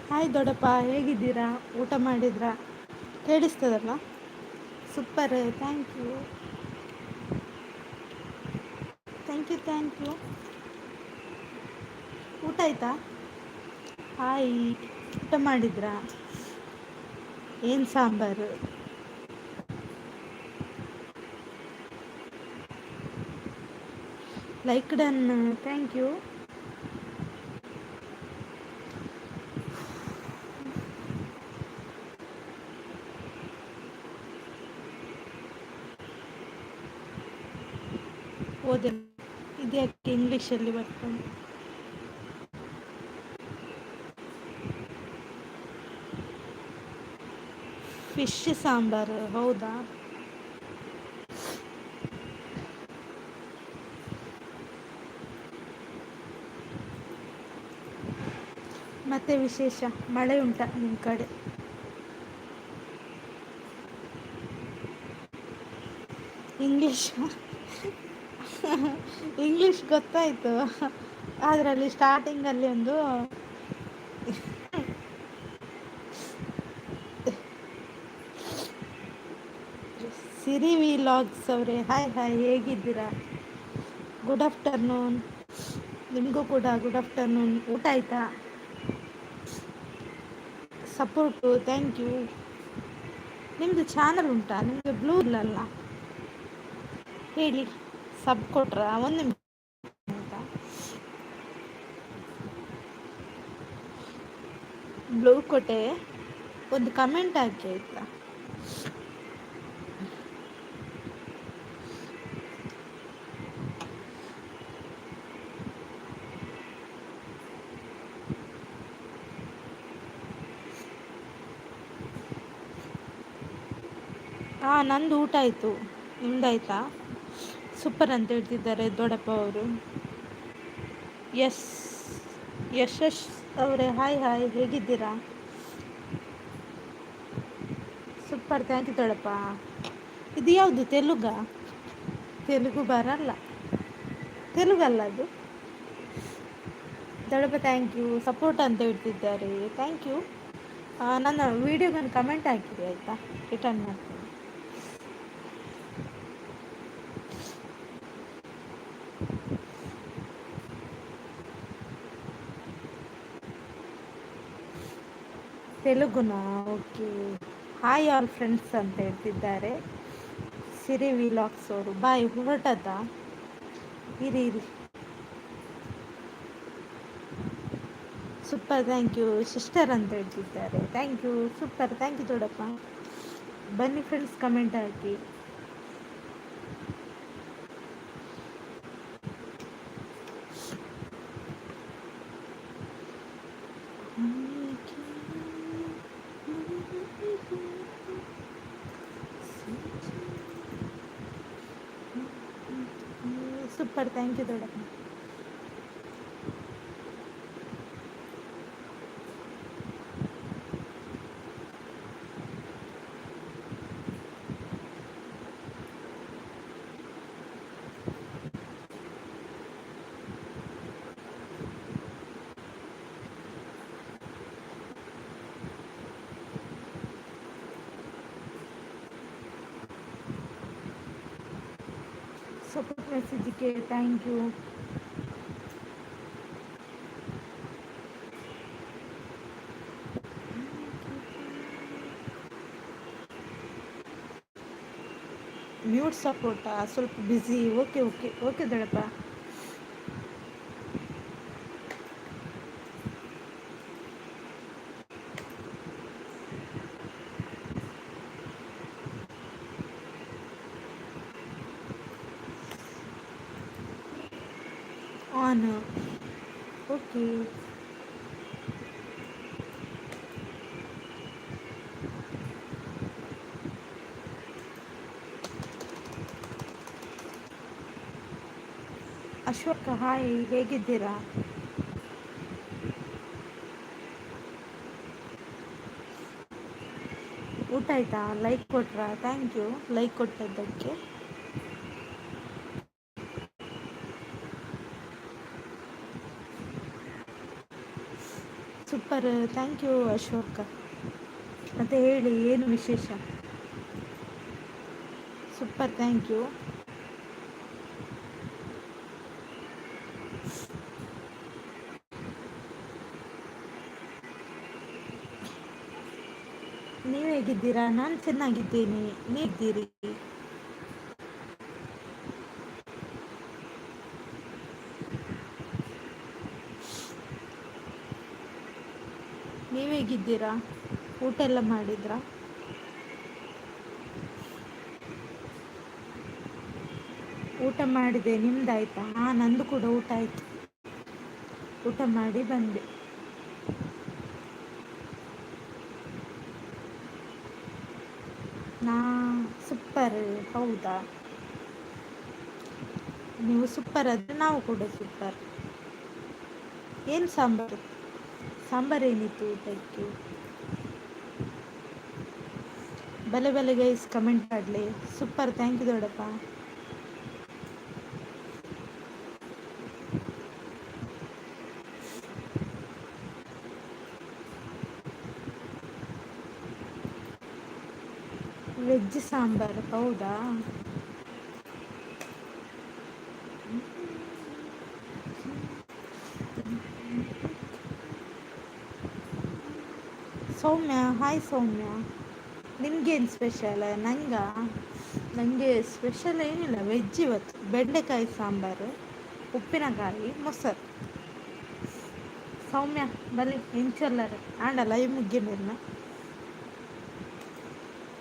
Hi ದೊಡ್ಡಪ್ಪ, ಹೇಗಿದ್ದೀರಾ? ಊಟ ಮಾಡಿದ್ರಾ? ಕೇಳಿಸ್ತದಲ್ಲ? Super, thank you. Thank you thank you. ಊಟ ಆಯ್ತಾ? ಹಾಯ್, ಊಟ ಮಾಡಿದ್ರಾ? ಏನು sambar? Like done, thank you. ಓದೆ ಇದ್ಯಾಕೆ ಇಂಗ್ಲೀಷಲ್ಲಿ ಬರ್ಕೊಂಡು? ಫಿಶ್ ಸಾಂಬಾರು, ಹೌದಾ? ಮತ್ತೆ ವಿಶೇಷ, ಮಳೆ ಉಂಟಾ ನಿಮ್ಮ ಕಡೆ? ಇಂಗ್ಲೀಷ್ ಇಂಗ್ಲೀಷ್ ಗೊತ್ತಾಯಿತು, ಅದರಲ್ಲಿ ಸ್ಟಾರ್ಟಿಂಗಲ್ಲಿ ಒಂದು ಸಿರಿ ವಿ ಲಾಗ್ಸ್ ಅವರೇ, ಹಾಯ್ ಹಾಯ್, ಹೇಗಿದ್ದೀರಾ? Good afternoon. ನಿಮಗೂ ಕೂಡ ಗುಡ್ ಆಫ್ಟರ್ನೂನ್. ಊಟ ಆಯಿತಾ? Support, thank you. ನಿಮ್ಮದು ಚಾನಲ್ ಉಂಟಾ? ನಿಮಗೆ ಬ್ಲೂ ಇಲ್ಲಲ್ಲ, ಹೇಳಿ. ಸಬ್ ಕೊಟ್ರಾ? ಒಂದು ನಿಮಿಷ ಆಯಿತಾ. ಬ್ಲೂ ಕೊಟ್ಟೆ, ಒಂದು ಕಮೆಂಟ್ ಹಾಕಿ ಆಯಿತಾ? ಹಾಂ, ನಂದು ಊಟ ಆಯಿತು. ನಿಮ್ದಾಯ್ತಾ? ಸೂಪರ್ ಅಂತ ಹೇಳ್ತಿದ್ದಾರೆ ದೊಡ್ಡಪ್ಪ ಅವರು. ಎಸ್ ಯಶಸ್ ಅವರೇ, ಹಾಯ್ ಹಾಯ್, ಹೇಗಿದ್ದೀರಾ? ಸೂಪರ್, ಥ್ಯಾಂಕ್ ಯು ದೊಡ್ಡಪ್ಪ. ಇದು ಯಾವುದು, ತೆಲುಗಾ? ತೆಲುಗು ಬರಲ್ಲ. ತೆಲುಗಲ್ಲ ಅದು. ದೊಡ್ಡಪ್ಪ ಥ್ಯಾಂಕ್ ಯು, ಸಪೋರ್ಟ್ ಅಂತ ಹೇಳ್ತಿದ್ದಾರೆ, ಥ್ಯಾಂಕ್ ಯು. ನನ್ನ ವೀಡಿಯೋಗೊಂದು ಕಮೆಂಟ್ ಹಾಕಿರಿ ಆಯಿತಾ, ರಿಟರ್ನ್ ಮಾಡ್ತೀನಿ. ತೆಲುಗುನಾ? ಓಕೆ. ಹಾಯ್ ಆಲ್ ಫ್ರೆಂಡ್ಸ್ ಅಂತ ಹೇಳ್ತಿದ್ದಾರೆ ಸಿರಿ ವಿಲಾಕ್ಸ್ ಅವರು. ಬಾಯ್, ಹೊರಟದ? ಇರಿ ಇರಿ. ಸೂಪರ್, ಥ್ಯಾಂಕ್ ಯು ಸಿಸ್ಟರ್ ಅಂತ ಹೇಳ್ತಿದ್ದಾರೆ, thank you. Super, thank you ದೊಡ್ಡಪ್ಪ. ಬನ್ನಿ ಫ್ರೆಂಡ್ಸ್, ಕಮೆಂಟ್ ಹಾಕಿ. ಸೂಪರ್, ಥ್ಯಾಂಕ್ ಯು ದೊಡ್ಡಪ್ಪ. ಸಪೋರ್ಟ್ ಮೆಸೇಜಿಗೆ ಥ್ಯಾಂಕ್ ಯು. ಮ್ಯೂಟ್ ಸಪೋರ್ಟಾ? ಸ್ವಲ್ಪ ಬ್ಯುಸಿ. ಓಕೆ ಓಕೆ ಓಕೆ ದೊಡ್ಡಪ್ಪ. ಆನ್. ಓಕೆ. ಅಶೋಕ ಹಾಯ್, ಹೇಗಿದ್ದೀರಾ? ಊಟ ಆಯ್ತಾ? ಲೈಕ್ ಕೊಟ್ರಾ? ಥ್ಯಾಂಕ್ ಯು ಲೈಕ್ ಕೊಟ್ಟದ್ದಕ್ಕೆ. Super, thank you Ashoka. ಮತ್ತೆ ಹೇಳಿ, ಏನು ವಿಶೇಷ? Super, thank you. ನೀವು ಹೇಗಿದ್ದೀರಾ? ನಾನು ಚೆನ್ನಾಗಿದ್ದೀನಿ. ನೀವಿದ್ದೀರಿ? ನೀವು ಹೇಗಿದ್ದೀರಾ? ಊಟ ಎಲ್ಲ ಮಾಡಿದ್ರಾ? ಊಟ ಮಾಡಿದೆ, ನಿಮ್ದಾಯ್ತಾ? ಹಾಂ, ನಂದು ಕೂಡ ಊಟ ಆಯಿತು. ಊಟ ಮಾಡಿ ಬಂದೆ. ನಾ ಸೂಪರ್. ಹೌದಾ? ನೀವು ಸೂಪರ್ ಆದರೆ ನಾವು ಕೂಡ ಸೂಪರ್. ಏನು ಸಾಂಬಾರು? ಸಾಂಬಾರು ಏನಿತ್ತು ಊಟಕ್ಕೆ? ಬಲೆ ಬಲೆ ಗೈಸ್, ಕಮೆಂಟ್ ಮಾಡಲಿ. ಸೂಪರ್, ಥ್ಯಾಂಕ್ ಯು ದೊಡ್ಡಪ್ಪ. ವೆಜ್ ಸಾಂಬಾರು, ಹೌದಾ? ಸೌಮ್ಯ ಹಾಯ್ ಸೌಮ್ಯ. ನಿಮಗೇನು ಸ್ಪೆಷಲ್? ನನಗೆ ಸ್ಪೆಷಲ್ ಏನಿಲ್ಲ, ವೆಜ್ ಇವತ್ತು. ಬೆಂಡೆಕಾಯಿ ಸಾಂಬಾರು, ಉಪ್ಪಿನಕಾಯಿ, ಮೊಸರು. ಸೌಮ್ಯ ಬಲ್ಲಿ ಇಂಚೊಲ್ಲರು ಆಂಡ ಲೈವ್ ಮುಗ್ಗಿನ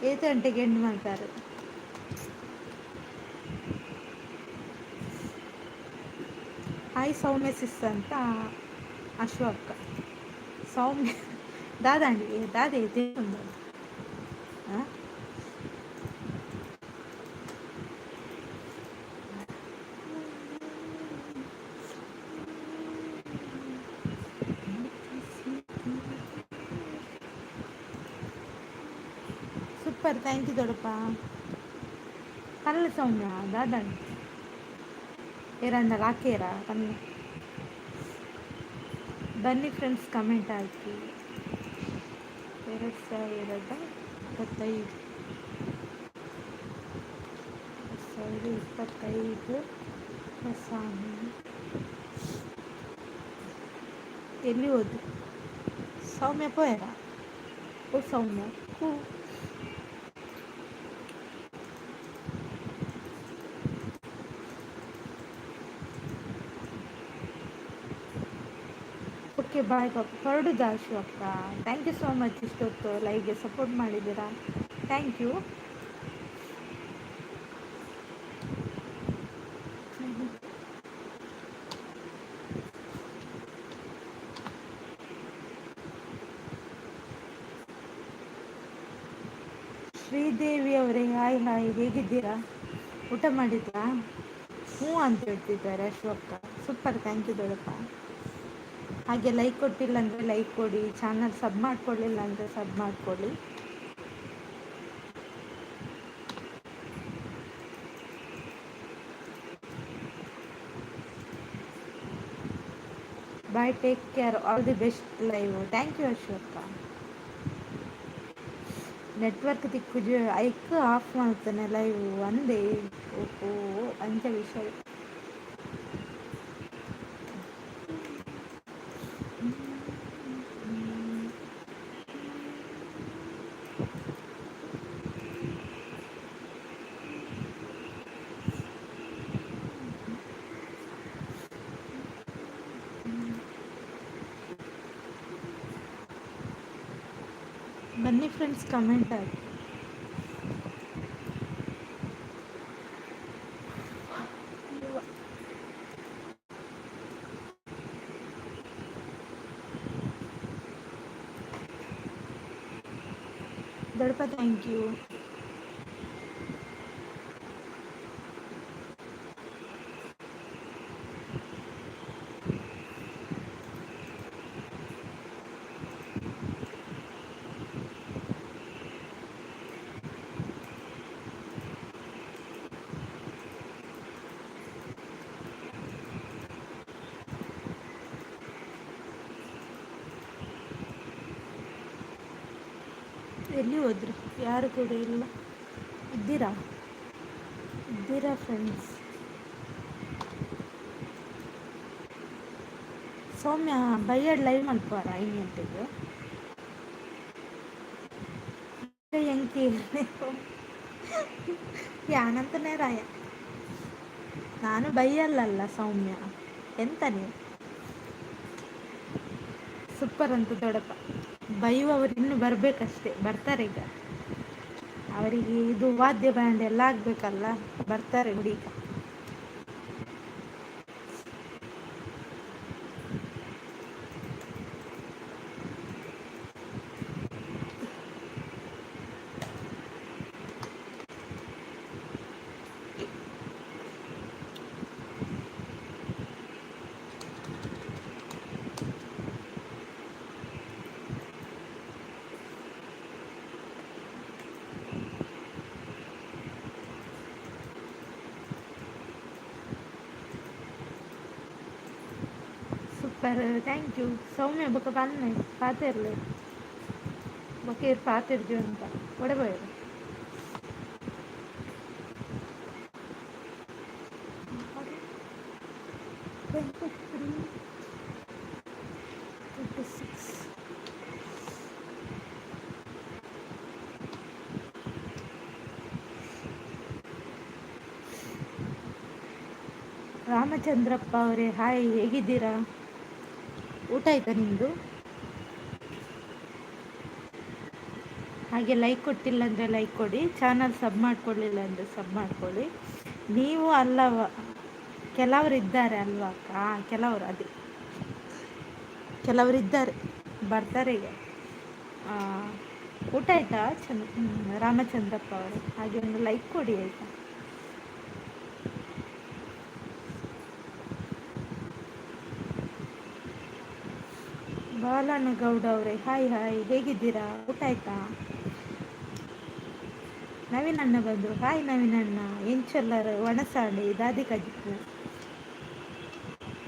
8 ಗಂಟೆಗೆ ಎಂಡ್ ಮಾಡ್ತಾರೆ. ಹಾಯ್ ಸೌಮ್ಯ ಸಿಸ್ ಅಂತ ಅಶ್ವಕ್ಕ. ಸೌಮ್ಯ ದಾದಾಂಡಿ ದಾದೆ ತಿಂದು ಹಾಂ. ಸೂಪರ್, ಥ್ಯಾಂಕ್ ಯು ದೊಡ್ಡಪ್ಪ. ಕಲ್ಲ ಸೌಮ್ಯ ದಾದಾಂಡಿ ಏರಂಡ ಹಾಕೇರ ಕಲ್ಲ. ಬನ್ನಿ ಫ್ರೆಂಡ್ಸ್, ಕಮೆಂಟ್ ಹಾಕಿ. 2025 2025 ಹೊಸಾಮಿ. ಎಲ್ಲಿ ಹೋದು ಸೌಮ್ಯ? ಪೋಯರ ಓ ಸೌಮ್ಯ ಹೂ. ಓಕೆ ಬಾಯ್ ಪಾಪ. ಹೊರಡುದಾ ಅಕ್ಕ? ಥ್ಯಾಂಕ್ ಯು ಸೋ ಮಚ್, ಇಷ್ಟೊತ್ತು ಲೈವ್ಗೆ ಸಪೋರ್ಟ್ ಮಾಡಿದ್ದೀರಾ. Thank you. ಶ್ರೀದೇವಿ ಅವರೇ ಹಾಯ್ ಹಾಯ್, ಹೇಗಿದ್ದೀರಾ? ಊಟ ಮಾಡಿದ್ರಾ? ಹ್ಞೂ ಅಂತ ಹೇಳ್ತಿದ್ದಾರೆ ಅಶೋಕ. ಸೂಪರ್, ಥ್ಯಾಂಕ್ ಯು ದೊಡ್ಡಪ್ಪ. ಹಾಗೆ ಲೈಕ್ ಕೊಟ್ಟಿಲ್ಲ ಅಂದರೆ ಲೈಕ್ ಕೊಡಿ, ಚಾನಲ್ ಸಬ್ ಮಾಡ್ಕೊಳ್ಳಿಲ್ಲ ಅಂದರೆ ಸಬ್ ಮಾಡ್ಕೊಳ್ಳಿ. Bye, take care, all the best live. Thank you Ashoka. Network ದಿಕ್ಕುಜು ಐಕ್ ಆಫ್ ಮಾಡ್ತಾನೆ ಲೈವ್ ಒಂದೇ. ಓಹೋ, ಅಂಚ ವಿಷಯ. ಬನ್ನಿ ಫ್ರೆಂಡ್ಸ್, ಕಮೆಂಟ್ ಹಾಕಿ. ದೊಡ್ಡಪ್ಪ ಥ್ಯಾಂಕ್ ಯು. ಎಲ್ಲಿ ಹೋದ್ರಿ? ಯಾರು ಕೂಡ ಇಲ್ಲ. ಇದ್ದೀರಾ? ಇದ್ದೀರಾ ಫ್ರೆಂಡ್ಸ್? ಸೌಮ್ಯ ಬೈಯಡ್ ಲೈವ್ ಮಲ್ಪವಾರ 5 ಗಂಟೆಗೆ ಎಂಕಿ ಯಾನಂತನೇ ರಾಯ. ನಾನು ಬೈಯಲ್ಲಲ್ಲ ಸೌಮ್ಯ, ಎಂತ ನೀವು ಸೂಪರ್ ಅಂತ ದೊಡ್ಡಪ್ಪ. ಬೈಯುವವರು ಇನ್ನೂ ಬರಬೇಕಷ್ಟೇ, ಬರ್ತಾರೆ ಈಗ. ಅವರಿಗೆ ಇದು ವಾದ್ಯ ಬ್ಯಾಂಡ್ ಎಲ್ಲ ಆಗಬೇಕಲ್ಲ, ಬರ್ತಾರೆ ಹುಡುಗ. ಸೂಪರ್ ಥ್ಯಾಂಕ್ ಯು ಸೌಮ್ಯ. ಬೊಕ್ಕ ಬನ್ನಿ ಪಾತಿರ್ಲಿ, ಬೊಕ್ಕ ಇರು ಪಾತಿರ್ಜು ಅಂತ ಒಡಬೋಯ್ರು. ರಾಮಚಂದ್ರಪ್ಪ ಅವರೇ ಹಾಯ್, ಹೇಗಿದ್ದೀರಾ? ಊಟ ಆಯ್ತಾ ನಿಮ್ಮದು? ಹಾಗೆ ಲೈಕ್ ಕೊಟ್ಟಿಲ್ಲ ಅಂದರೆ ಲೈಕ್ ಕೊಡಿ, ಚಾನಲ್ ಸಬ್ ಮಾಡ್ಕೊಳ್ಳಿಲ್ಲ ಅಂದರೆ ಸಬ್ ಮಾಡ್ಕೊಳ್ಳಿ. ನೀವು ಅಲ್ಲವ, ಕೆಲವರು ಇದ್ದಾರೆ ಅಲ್ವಾ? ಹಾಂ, ಕೆಲವರು ಅದೇ ಕೆಲವರು ಇದ್ದಾರೆ, ಬರ್ತಾರೆ ಈಗ. ಊಟ ಆಯಿತಾ ರಾಮಚಂದ್ರಪ್ಪ ಅವರೇ? ಹಾಗೆ ಒಂದು ಲೈಕ್ ಕೊಡಿ ಆಯಿತಾ? ಬಾಲನಗೌಡ ಅವರೇ ಹಾಯ್ ಹಾಯ್, ಹೇಗಿದ್ದೀರಾ? ಊಟ ಆಯ್ತಾ? ನವೀನಣ್ಣ ಬಂದರು, ಹಾಯ್ ನವೀನಣ್ಣ. ಎಂಚಲ್ಲರು ಒಣಸಾಡಿ ದಾದಿ ಕಜಿಪು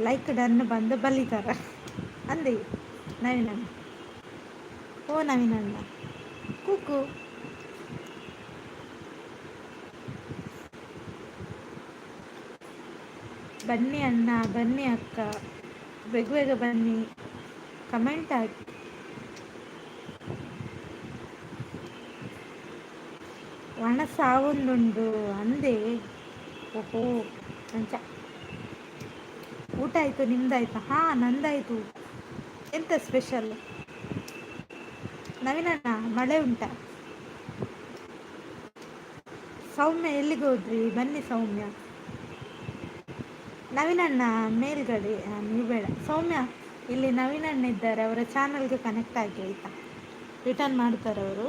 ಲೈಕ್ ಡನ್ ಬಂದು ಬಲ್ಲಿತಾರ ಅಂದೆ ನವೀನಣ್ಣ. ಓ ನವೀನಣ್ಣ ಕೂಕು. ಬನ್ನಿ ಅಣ್ಣ, ಬನ್ನಿ ಅಕ್ಕ, ಬೇಗ ಬೇಗ ಬನ್ನಿ, ಕಮೆಂಟ್ ಹಾಕಿ. ಒಣ ಸಾವೊಂದುಂಡು ಅಂದೆ. ಓಹೋ ಅಂಚ. ಊಟ ಆಯಿತು, ನಿಮ್ದಾಯ್ತಾ? ಹಾಂ ನಂದಾಯಿತು. ಎಂತ ಸ್ಪೆಷಲ್ ನವೀನಣ್ಣ? ಮಳೆ ಉಂಟಾ? ಸೌಮ್ಯ ಎಲ್ಲಿಗೆ ಹೋದ್ರಿ? ಬನ್ನಿ ಸೌಮ್ಯ. ನವೀನಣ್ಣ ಮೇಲ್ಗಡೆ, ನೀವು ಬೇಡ. ಸೌಮ್ಯ ಇಲ್ಲಿ ನವೀನಣ್ಣ ಇದ್ದಾರೆ, ಅವರ ಚಾನಲ್ಗೆ ಕನೆಕ್ಟ್ ಆಗಿ ಆಯಿತಾ? ರಿಟರ್ನ್ ಮಾಡ್ತಾರೆ ಅವರು.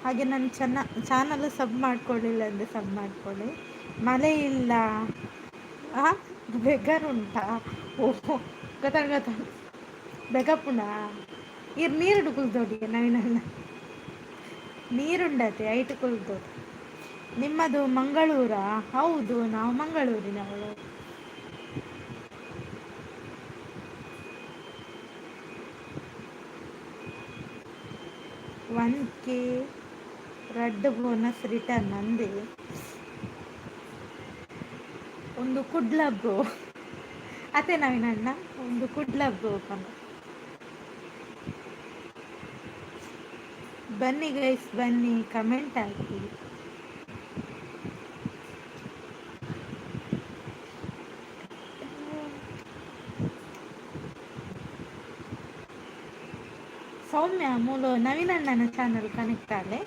ಹಾಗೆ ನನ್ನ ಚಾನಲ್ ಸಬ್ ಮಾಡ್ಕೊಳ್ಳಿಲ್ಲ ಅಂದರೆ ಸಬ್ ಮಾಡ್ಕೊಳ್ಳಿ. ಮಳೆ ಇಲ್ಲ. ಹಾಂ, ಬೆಗರ್ ಉಂಟಾ? ಓಹೋ ಗೊತ್ತಾಗ ಬೆಗಪ್ಪುಣ ಇರ್ ನೀರುಡು ಕುಲ್ದೋಡಿ ನವೀನಣ್ಣ, ನೀರುಂಡತೆ ಐಟು ಕುಲ್ದೋಡಿ. ನಿಮ್ಮದು ಮಂಗಳೂರಾ? ಹೌದು, ನಾವು ಮಂಗಳೂರಿನವಳು. One K red bonus return ಅಂದೆ. ಒಂದು ಕುಡ್ಲ ಬ್ರೋ, ಅದೇ ನವೀನಣ್ಣ ಒಂದು ಕುಡ್ಲ ಬ್ರೋ ಓಪನ್. ಬನ್ನಿ ಗೈಸ್ ಬನ್ನಿ, ಕಮೆಂಟ್ ಹಾಕಿ. ಸೌಮ್ಯ ಮೂಲ ನವೀನಣ್ಣನ ಚಾನಲ್ ಕನೆಕ್ಟ್ ಆಲೆ,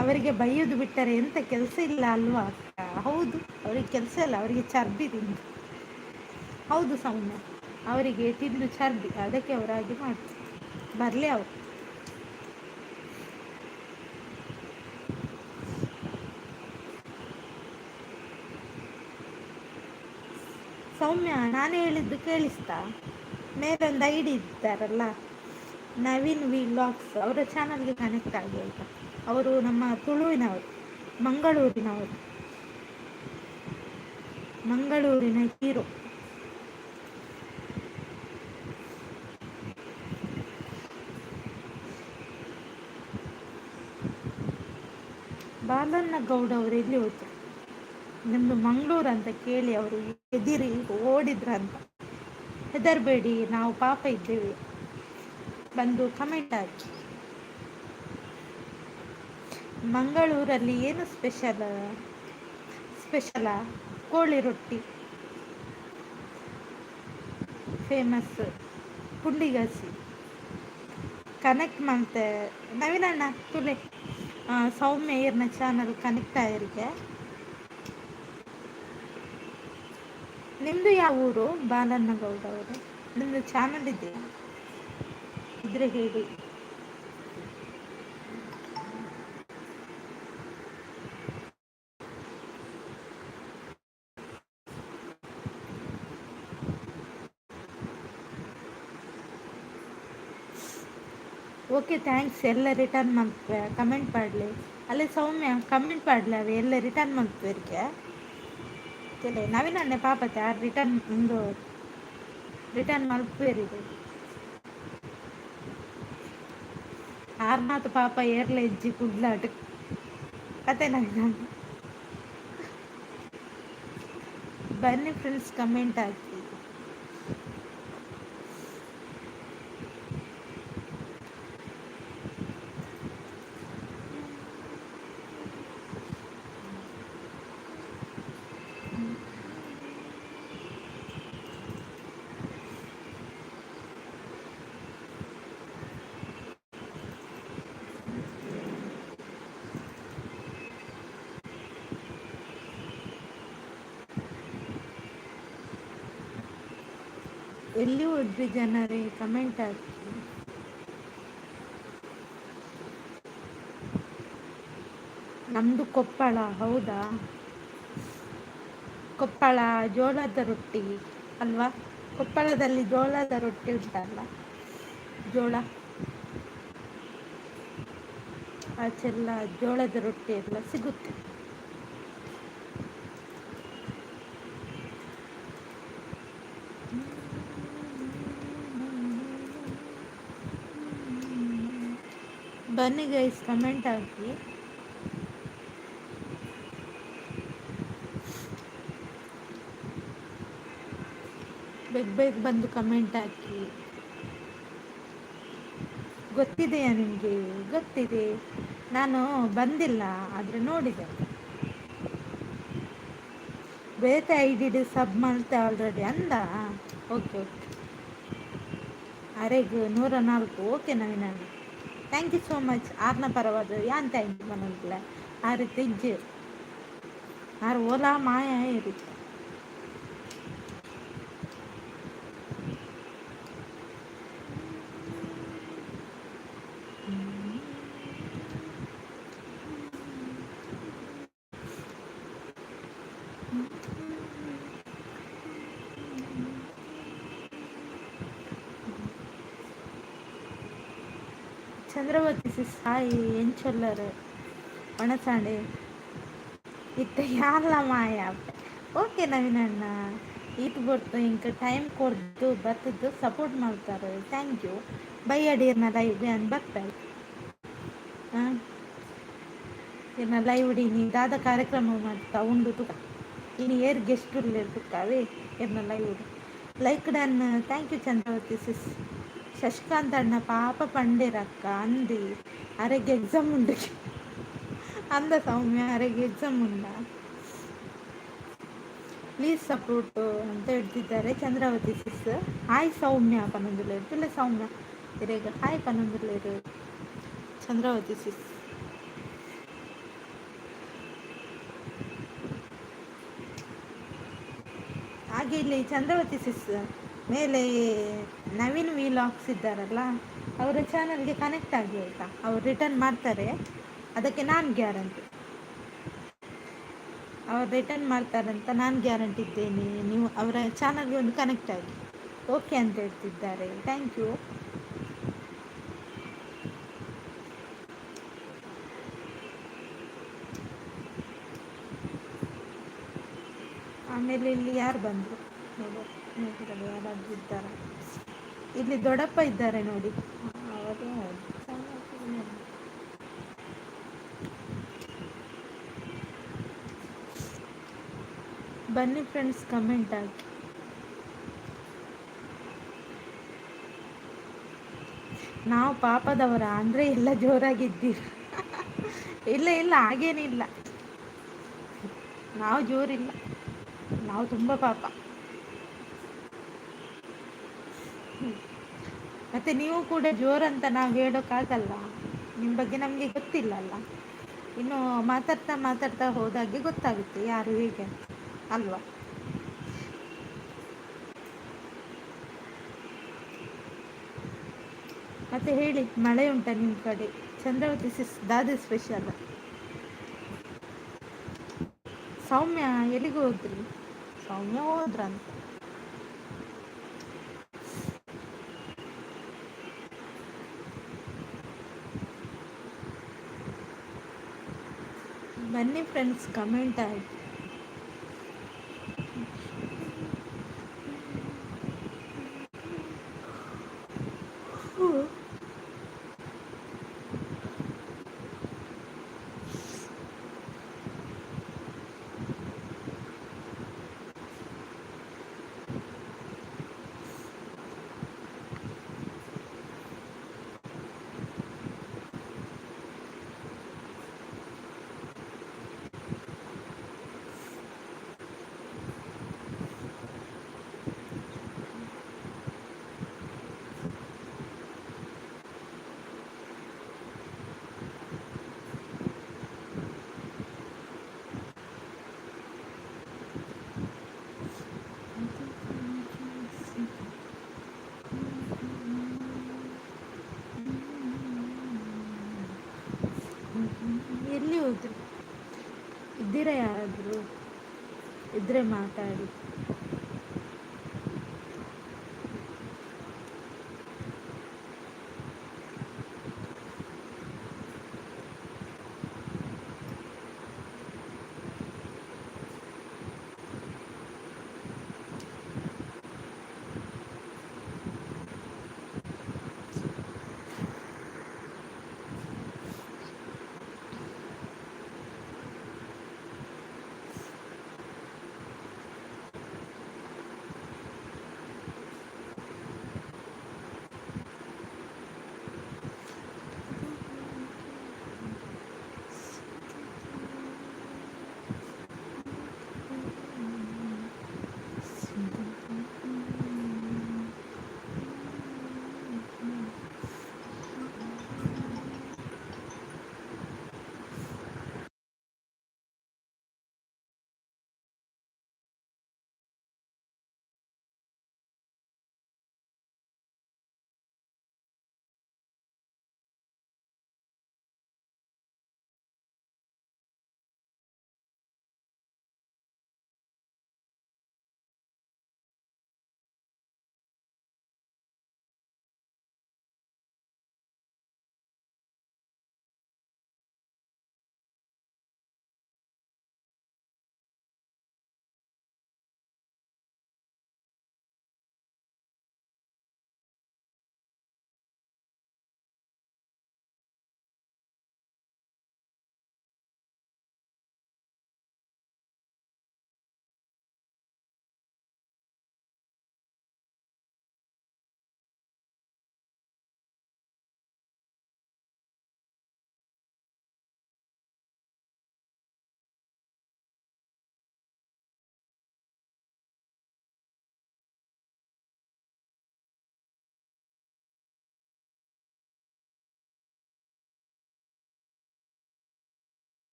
ಅವರಿಗೆ ಬೈಯೋದು ಬಿಟ್ಟರೆ ಎಂತ ಕೆಲಸ ಇಲ್ಲ ಅಲ್ವಾ ಅಕ್ಕ? ಹೌದು, ಅವರಿಗೆ ಕೆಲಸ ಇಲ್ಲ, ಅವರಿಗೆ ಚರ್ಬಿ ತಿಂದು. ಹೌದು ಸೌಮ್ಯ, ಅವರಿಗೆ ತಿಂದು ಚರ್ಬಿ, ಅದಕ್ಕೆ ಅವರಾಗಿ ಮಾಡ್ತಾರೆ. ಬರಲಿ ಅವರು. ಸೌಮ್ಯ, ನಾನು ಹೇಳಿದ್ದು ಕೇಳಿಸ್ತಾ? ಮೇಲೊಂದು ಐಡಿ ಇದ್ದಾರಲ್ಲ, ನವೀನ್ ವಿ ಲಾಗ್ಸ್, ಅವರ ಚಾನಲ್ಗೆ ಕನೆಕ್ಟ್ ಆಗಿ ಆಯಿತಾ. ಅವರು ನಮ್ಮ ತುಳುವಿನವರು, ಮಂಗಳೂರಿನವರು, ಮಂಗಳೂರಿನ ಹೀರೋ. ಬಾಲಣ್ಣ ಗೌಡ ಅವರು ಎಲ್ಲಿ ಹೋದ್ರು? ನಿಮ್ಮದು ಮಂಗಳೂರು ಅಂತ ಕೇಳಿ ಅವರು ಎದಿರಿ ಓಡಿದ್ರಂತ. ಹೆದರಬೇಡಿ, ನಾವು ಪಾಪ ಇದ್ದೇವೆ, ಬಂದು ಕಮೆಂಟ್ ಹಾಕಿ. ಮಂಗಳೂರಲ್ಲಿ ಏನು ಸ್ಪೆಷಲಾ? ಕೋಳಿ ರೊಟ್ಟಿ ಫೇಮಸ್, ಪುಂಡಿಗಸಿ ಕನೆಕ್ಟ್ ಮಾಡ್ತೆ ನವೀನಣ್ಣ ತುಲೆ. ಸೌಮ್ಯ ಇರ್ನ ಚಾನಲ್ ಕನೆಕ್ಟ್ ಆಗಿರಿಗೆ. ನಿಮ್ಮದು ಯಾವ ಊರು ಬಾಲಣ್ಣ ಗೌಡ ಅವರು? ನಿಮ್ಮದು ಚಾನಲ್ ಇದೆಯಾ? ಇದ್ರೆ ಹೇಳಿ. Okay, thanks. ಎಲ್ಲ ರಿಟರ್ನ್ ಮಾಡ್ತೇವೆ, ಕಮೆಂಟ್ ಮಾಡಲಿ. ಅಲ್ಲೇ ಸೌಮ್ಯ ಕಮೆಂಟ್ ಮಾಡಲಿ, ಅವು ಎಲ್ಲ ರಿಟರ್ನ್ ಮಾಡ್ತೇವೆ. ನವೀನಣ್ಣೆ ಪಾಪತ್ತೆ ಆ ರಿಟರ್ನ್ ಮಲ್ಪೇರಿದೆ. ಆರ್ನಾಥ್ ಪಾಪ ಏರ್ಲ ಇಜ್ಜಿ ಕುಡ್ಲಾಟ ಕತೆ ನವೀನಣ್ಣ. ಬನ್ನಿ ಫ್ರೆಂಡ್ಸ್, ಕಮೆಂಟ್ ಹಾಕಿ. ಎಲ್ಲಿ ಹೋದ್ರಿ ಜನರೇ, ಕಮೆಂಟ್ ಹಾಕಿ. ನಮ್ಮದು ಕೊಪ್ಪಳ. ಹೌದಾ? ಕೊಪ್ಪಳ ಜೋಳದ ರೊಟ್ಟಿ ಅಲ್ವಾ? ಕೊಪ್ಪಳದಲ್ಲಿ ಜೋಳದ ರೊಟ್ಟಿ ಉಂಟಲ್ಲ, ಜೋಳ ಆಚೆಲ್ಲ ಜೋಳದ ರೊಟ್ಟಿ ಎಲ್ಲ ಸಿಗುತ್ತೆ. ಬನ್ನಿ ಗೈಸ್, ಕಮೆಂಟ್ ಹಾಕಿ. ಬೇಗ ಬಂದು ಕಮೆಂಟ್ ಹಾಕಿ. ಗೊತ್ತಿದೆಯಾ ನಿಮಗೆ? ಗೊತ್ತಿದೆ, ನಾನು ಬಂದಿಲ್ಲ ಆದರೆ ನೋಡಿದೆ. ಬೇತೆ ಐಡಿ ಸಬ್ ಮಾಡ್ತೆ ಆಲ್ರೆಡಿ ಅಂದ. ಓಕೆ ಓಕೆ, ಅರೆಗ್ 104. ಓಕೆ ನವೀನಣ್ಣ, ಥ್ಯಾಂಕ್ ಯು ಸೋ ಮಚ್. ಆರ್ನ ಪರವಾದ ಯಾನ್ ಥ್ಯಾಂಕ್ ಯು ಮನೋಗ್ಲ. ಆರು ತೆಜ್ಜು ಆರು ಓಲಾ ಮಾಯ ಇರು. ಚಂದ್ರವತಿ ಸಿಸ್ ಹಾಯ್ ಎಂಚೊಲ್ಲರು ಒಣಸಾಂಡೆ ಇತ್ತ ಯಾಲ ಮಾಯ. ಓಕೆ ನವೀನಣ್ಣ, ಇದು ಬರ್ತು ಇಂಕ ಟೈಮ್ ಕೊಡ್ದು ಬರ್ತದ್ದು ಸಪೋರ್ಟ್ ಮಾಡ್ತಾರೆ. Thank you. ಬೈ ಅಡಿಯರ್ನ ಲೈವ್ ಅನ್ ಬರ್ತಾರೆ. ಹಾಂ, ಇನ್ನ ಲೈವ್ ಇಡಿ ನೀ ದಾದ ಕಾರ್ಯಕ್ರಮ ಮಾಡ್ತಾ ಉಂಡು ತುಕ ಇನ್ನು ಏರ್ ಗೆಸ್ಟ್ ತುಕ್ಕವೇ ಇರ್ನ ಲೈವ್ ಇಡು. Like done. Thank you Chandravati sis. Shashikanth ಅಣ್ಣ ಪಾಪ ಪಂಡೇರಕ್ಕ ಅಂದಿ ಅರೆಗೆ ಎಕ್ಸಾಮ್ ಉಂಡು ಅಂದ. ಸೌಮ್ಯ ಅರೆಗೆ ಎಕ್ಸಾಮ್ ಉಂಡ, ಪ್ಲೀಸ್ ಸಪೋರ್ಟು ಅಂತ ಹೇಳ್ತಿದ್ದಾರೆ ಚಂದ್ರಾವತಿ ಸಿಸ್. ಹಾಯ್ ಸೌಮ್ಯ ಪನ್ನೊಂದುಲೇರು ತುಲೆ ಸೌಮ್ಯ ಇರೇಗ ಹಾಯ್ ಪನ್ನೊಂದುಲೇರು ಚಂದ್ರಾವತಿ ಸಿಸ್. ಹಾಗೆ ಇಲ್ಲಿ ಚಂದ್ರಾವತಿ ಸಿಸ್ ಮೇಲೆ ನವೀನ್ ವಿಲಾಗ್ಸ್ ಇದ್ದಾರಲ್ಲ, ಅವರ ಚಾನಲ್ಗೆ ಕನೆಕ್ಟ್ ಆಗಿ ಆಯಿತಾ, ಅವ್ರು ರಿಟರ್ನ್ ಮಾಡ್ತಾರೆ, ಅದಕ್ಕೆ ನಾನು ಗ್ಯಾರಂಟಿ. ಅವ್ರು ರಿಟರ್ನ್ ಮಾಡ್ತಾರಂತ ನಾನು ಗ್ಯಾರಂಟಿ ಇದ್ದೇನೆ. ನೀವು ಅವರ ಚಾನಲ್ಗೆ ಒಂದು ಕನೆಕ್ಟ್ ಆಗಿ. ಓಕೆ ಅಂತ ಹೇಳ್ತಿದ್ದಾರೆ. Thank you. ಆಮೇಲೆ ಇಲ್ಲಿ ಯಾರು ಬಂದರು ನೋಡು, ನೋಡಿದರೆ ಯಾರಾದರೂ ಇದ್ದಾರಾ? ಇಲ್ಲಿ ದೊಡ್ಡಪ್ಪ ಇದ್ದಾರೆ ನೋಡಿ, ಅವರು ಬನ್ನಿ ಫ್ರೆಂಡ್ಸ್, ಕಮೆಂಟ್ ಹಾಕಿ. ನಾವು ಪಾಪದವರ ಅಂದರೆ ಎಲ್ಲ ಜೋರಾಗಿದ್ದೀವಿ. ಇಲ್ಲ ಇಲ್ಲ, ಹಾಗೇನಿಲ್ಲ, ನಾವು ಜೋರಿಲ್ಲ, ನಾವು ತುಂಬ ಪಾಪ. ಮತ್ತು ನೀವು ಕೂಡ ಜೋರಂತ ನಾವು ಹೇಳೋಕ್ಕಾಗಲ್ಲ, ನಿಮ್ಮ ಬಗ್ಗೆ ನಮಗೆ ಗೊತ್ತಿಲ್ಲಲ್ಲ. ಇನ್ನು ಮಾತಾಡ್ತಾ ಮಾತಾಡ್ತಾ ಹೋದಾಗೆ ಗೊತ್ತಾಗುತ್ತೆ ಯಾರು ಹೇಗೆ ಅಂತ, ಅಲ್ವಾ? ಮತ್ತು ಹೇಳಿ, ಮಳೆ ಉಂಟಾ ನಿಮ್ಮ ಕಡೆ? ಚಂದ್ರಾವತಿ ದಾದಿ ಸ್ಪೆಷಲ್. ಸೌಮ್ಯ ಎಲ್ಲಿಗೆ ಹೋದ್ರಿ? ಸೌಮ್ಯ ಹೋದ್ರಂತ. ಬನ್ನಿ ಫ್ರೆಂಡ್ಸ್, ಕಮೆಂಟ್ ಆಯ್ತು. ಎಲ್ಲಿ ಹೋದ್ರಿ? ಇದ್ದೀರಾ ಯಾರಾದರೂ? ಇದ್ರೆ ಮಾತಾಡಿ.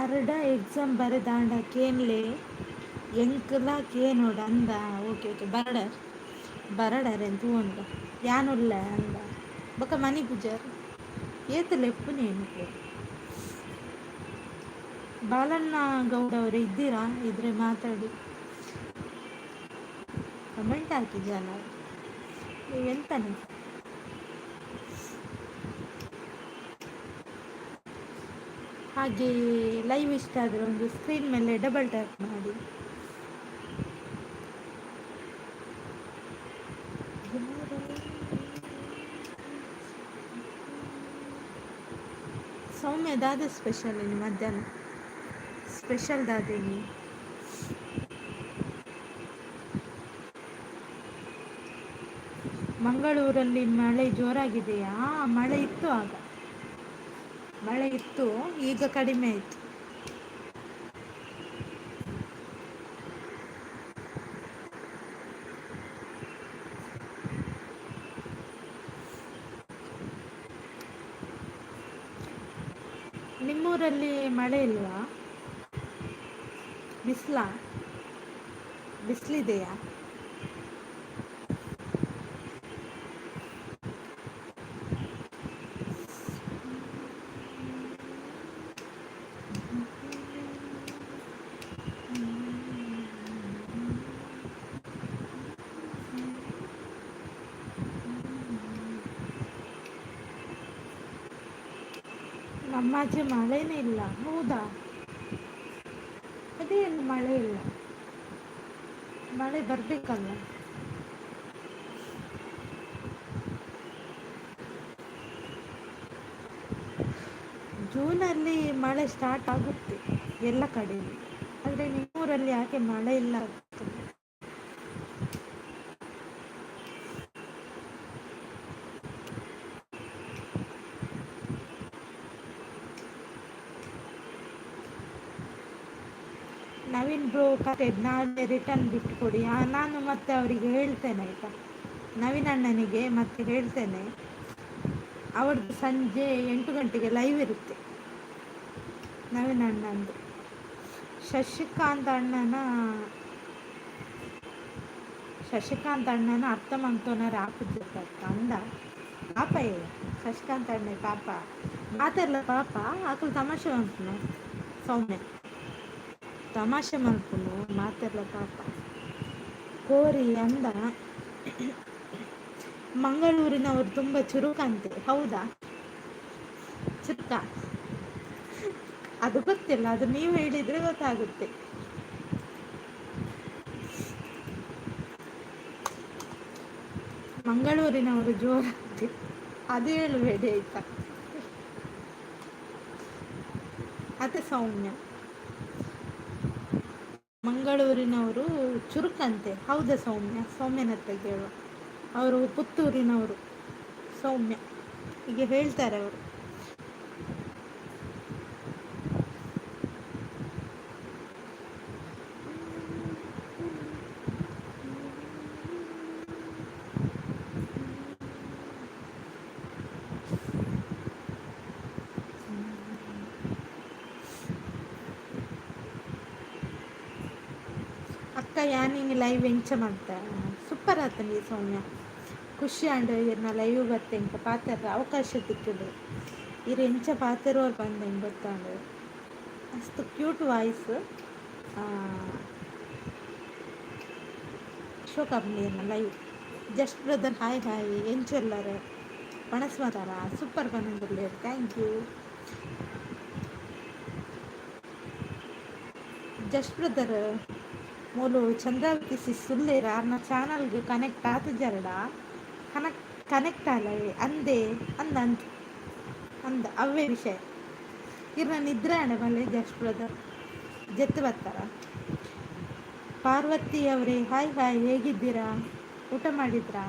ಅರ್ಡ ಎಕ್ಸಾಮ್ ಬರೆದಾಂಡ ಕೇನ್ಲೆ ಎಂಕಲ ಕೇನೋಡು ಅಂದ. ಓಕೆ ಓಕೆ ಬರಡರೆ ಅಂತ ಉಂಡು ಯಾನುಲ್ಲ ಅಂದ ಬೊಕ ಮನಿ ಪೂಜಾರ್ ಏತಲೆ ಎಪ್ಪುನೆ ಎನ್ಕೆ ಬಾಲಣ್ಣ ಗೌಡ ಅವರು ಇದ್ದೀರಾ ಇದ್ರೆ ಮಾತಾಡಿ. ಕಮೆಂಟ್ ಹಾಕಿ ಜನ ನೀವೆಂತಾನೆ. ಹಾಗೆ ಲೈವ್ ಇಷ್ಟ ಆದರೆ ಒಂದು ಸ್ಕ್ರೀನ್ ಮೇಲೆ ಡಬಲ್ ಟ್ಯಾಪ್ ಮಾಡಿ. ಸೌಮ್ಯ ದಾದ ಸ್ಪೆಷಲ್ ಇನ್ನು ಮಧ್ಯಾಹ್ನ ಸ್ಪೆಷಲ್ ದಾದೇನಿ. ಮಂಗಳೂರಲ್ಲಿ ಮಳೆ ಜೋರಾಗಿದೆಯಾ? ಮಳೆ ಇತ್ತು, ಆಗ ಮಳೆ ಇತ್ತು, ಈಗ ಕಡಿಮೆ ಆಯಿತು. ನಿಮ್ಮೂರಲ್ಲಿ ಮಳೆ ಇಲ್ವಾ? ಬಿಸಿಲಿದೆಯಾ? ನಮ್ಮಾಚೆ ಮಳೆನೇ ಇಲ್ಲ. ಹೌದಾ? ಅದೇನು ಮಳೆ ಇಲ್ಲ? ಮಳೆ ಬರಬೇಕಲ್ಲ. ಜೂನಲ್ಲಿ ಮಳೆ ಸ್ಟಾರ್ಟ್ ಆಗುತ್ತೆ ಎಲ್ಲ ಕಡೆಯಲ್ಲಿ, ಆದರೆ ನಿಮ್ಮೂರಲ್ಲಿ ಯಾಕೆ ಮಳೆ ಇಲ್ಲ? ನವೀನ್ ಬ್ರೋ ಕತೆ ನಾಳೆ ರಿಟರ್ನ್ ಬಿಟ್ಟು ಕೊಡಿ. ನಾನು ಮತ್ತೆ ಅವರಿಗೆ ಹೇಳ್ತೇನೆ ಆಯಿತಾ, ನವೀನ್ ಅಣ್ಣನಿಗೆ ಮತ್ತೆ ಹೇಳ್ತೇನೆ. ಅವ್ರದ್ದು ಸಂಜೆ 8 ಗಂಟೆಗೆ ಲೈವ್ ಇರುತ್ತೆ ನವೀನ್ ಅಣ್ಣಂದು. ಶಶಿಕಾಂತ್ ಅಣ್ಣನ ಅರ್ಥ ಮಂತೋನ ರಾಪಿದ್ದ ಅಂದ ಪಾಪ. ಶಶಿಕಾಂತ್ ಅಣ್ಣ ಪಾಪ ಮಾತೆಲ್ಲ ಪಾಪ ಆಕಲು ತಮಾಷೆ ಮಂಪುನು. ಸೌಮ್ಯ ತಮಾಷೆ ಮಲ್ಪುನು ಮಾತೆಲ್ಲ ಪಾಪ. ಕೋರಿ ಅಂದ ಮಂಗಳೂರಿನವರು ತುಂಬ ಚುರುಕಂತೆ. ಹೌದಾ? ಚುರುಕ ಅದು ಗೊತ್ತಿಲ್ಲ, ಅದು ನೀವು ಹೇಳಿದರೆ ಗೊತ್ತಾಗುತ್ತೆ. ಮಂಗಳೂರಿನವರು ಜೋರಂತೆ, ಅದು ಹೇಳಬೇಡಿ ಆಯ್ತಾ. ಅದೇ ಸೌಮ್ಯ ಮಂಗಳೂರಿನವರು ಚುರುಕಂತೆ. ಹೌದಾ ಸೌಮ್ಯನ ಹತ್ರ ಕೇಳುವ. ಅವರು ಪುತ್ತೂರಿನವರು ಸೌಮ್ಯ, ಹೀಗೆ ಹೇಳ್ತಾರೆ ಅವರು. ಅಕ್ಕ ಯಾನಿಂಗ್ ಲೈವ್ ಎಂಚ ಮಾಡ್ತಾ ಸೂಪರ್ ಆತನಿಗೆ ಸೌಮ್ಯ. ಖುಷಿ ಆಂಡ್ ಇರ್ನ ಲೈವ್ ಬತ್ತೆ ಇಂಕ ಪಾತ್ರ ಅವಕಾಶ ತಿಕ್ಕದು ಇರು ಎಂಚ ಪಾತಿರೋರು ಬಂದ ಹಿಂಗೆ ಗೊತ್ತಾಂಡು ಅಷ್ಟು ಕ್ಯೂಟ್ ವಾಯ್ಸ್. ಅಶೋಕ್ ಅಬ್ನಿಯನ್ನ live just brother hi hi ಎಂಚೊಲ್ಲರು ಪಣಸ್ಮತಾರ ಸೂಪರ್ ಬಂದಿರ್ಲೇರು. Thank you just brother. ಮೂಲು ಚಂದ್ರಾವತಿ ಸುಲ್ಲೇರ ಅರ್ನ ಚಾನಲ್ಗೆ ಕನೆಕ್ಟ್ ಆತ ಜರಡ ಕನೆಕ್ಟ್ ಆಲ ಅಂದೆ ಅಂದ ಅವೇ ವಿಷಯ ಇರ್ನ ನಿದ್ರೆ ಆಣೆ ಮಳೆ ಜಸ್ಟ್ ಬ್ರದರ್ ಜೆತ್ತು ಬರ್ತಾರ. ಪಾರ್ವತಿ ಅವರೇ ಹಾಯ್ ಹಾಯ್, ಹೇಗಿದ್ದೀರಾ? ಊಟ ಮಾಡಿದ್ರಾ?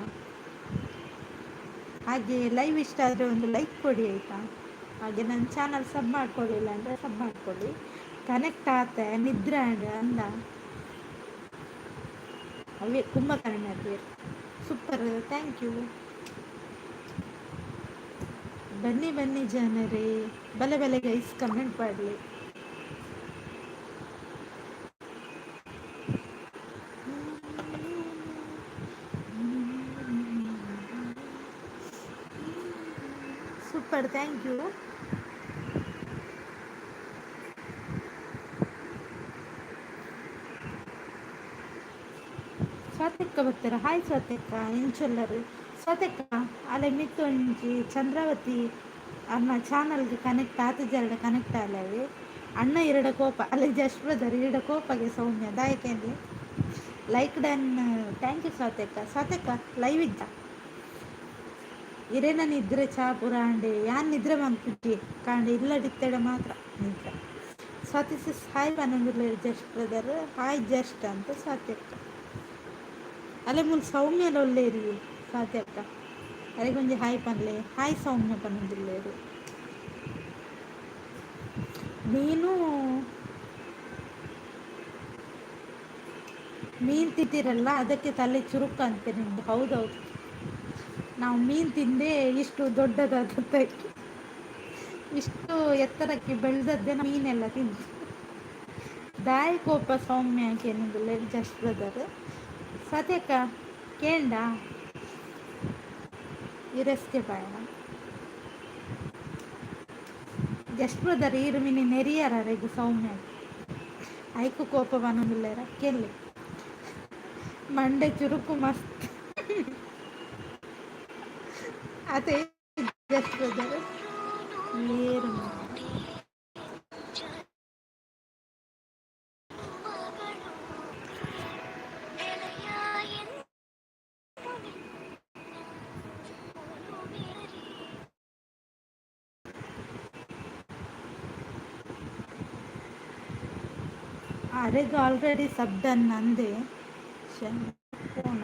ಹಾಗೆ ಲೈವ್ ಇಷ್ಟ ಆದರೆ ಒಂದು ಲೈಕ್ ಕೊಡಿ ಆಯಿತಾ. ಹಾಗೆ ನನ್ನ ಚಾನಲ್ ಸಬ್ ಮಾಡ್ಕೊಳ್ಳಿಲ್ಲ ಅಂದರೆ ಸಬ್ ಮಾಡ್ಕೊಳ್ಳಿ. ಕನೆಕ್ಟ್ ಆತ ನಿದ್ರೆ ಅಂದ ಅವೇ ಕುಂಭಕರ್ಣ ಸೂಪರ್. Thank you. ಬನ್ನಿ ಜನರೇ, ಬಲೆ ಗೈಸ್ ಕಮೆಂಟ್ ಮಾಡಲಿ. Super thank you. ಸ್ವಾತಿಕ್ಕ ಬರ್ತಾರ. ಹಾಯ್ ಸ್ವಾತಿಕ್ಕ ಇಂಚೊಲ್ಲರು. ಸ್ವಾತಿಕ್ಕ ಅಲೆ ಮಿತ್ತು ಒಂಜಿ ಚಂದ್ರಾವತಿ ಅನ್ನ ಚಾನಲ್ಗೆ ಕನೆಕ್ಟ್ ಆತ ಜರಡ ಕನೆಕ್ಟ್ ಆಲವಿ ಅಣ್ಣ ಇರಡ ಕೋಪ ಅಲ್ಲ ಜಸ್ಟ್ ಬ್ರದರ್ ಇರಡ ಕೋಪಗೆ ಸೌಮ್ಯ ದಾಯಕಂಡಿ ಲೈಕ್ ಡನ್. ಥ್ಯಾಂಕ್ ಯು ಸ್ವಾತಿಕ್ಕ. ಸ್ವಾತಿಕ್ಕ ಲೈವ್ ಇದ್ದ ಇರೇನ ನಿದ್ರೆ ಚಾಪುರ ಅಂಡೆ ಯಾನ್ ನಿದ್ರೆ ಮಂಕುಜಿ ಕಾಂಡೆ ಇಲ್ಲಡಿತ್ತೆಡ ಮಾತ್ರ ನಿದ್ರೆ. ಸ್ವಾತಿ ಸಿಸ್ ಹಾಯ್ ಪನ್ನೊಂದುರ್ಲೆ ಜಸ್ಟ್ ಬ್ರದರ್ ಹಾಯ್ ಜಸ್ಟ್ ಅಂತ ಸ್ವಾತಿಕ್ಕ ಅಲೆ ಮುಲ್ ಸೌಮ್ಯಲ ಒಲ್ಲೇರಿ ಸ್ವಾತಿಕ್ಕ ಅರೆ ಕೊಂಚ ಹಾಯ್ ಪನ್ಲೆ ಹಾಯ್ ಸೌಮ್ಯ ಪನ್ನೊಂದುರ್ಲೇರು. ನೀನು ಮೀನು ತಿಂತೀರಲ್ಲ ಅದಕ್ಕೆ ತಲೆ ಚುರುಕ ಅಂತೆ ನಿಮ್ದು. ಹೌದೌದು, ನಾವು ಮೀನು ತಿಂದೇ ಇಷ್ಟು ದೊಡ್ಡದಾದದ್ದಕ್ಕೆ ಇಷ್ಟು ಎತ್ತರಕ್ಕೆ ಬೆಳೆದದ್ದೇ ಮೀನೆಲ್ಲ ತಿಂದು. ದಾಯಿ ಕೋಪ ಸೌಮ್ಯಕ್ಕೆ ಏನಂದಿಲ್ಲ ಜಸ್ಟ್ ಬ್ರದರ್. ಸತ್ಯಕ್ಕ ಕೇಂಡ ಇರಸ್ಕೆ ಪಾಯಣ ಜಸ್ಟ್ ಬ್ರದರ್ ಈರು ಮಿನಿ ನೆರಿಯಾರ ರೆಗು ಸೌಮ್ಯ ಐಕು ಕೋಪ ಬನ್ನೊಂದುಲ್ಲೇರ ಕೇಳಿ ಮಂಡೆ ಚುರುಕು ಮಸ್ತ್ ಅದೇ ಜಸ್ಟ್ ಬ್ರದರ್ ಏರು ಅರೆಗ ಆಲ್ರೆಡಿ ಸಬ್ ಡನ್ ಅಂದೆ ಫೋನ.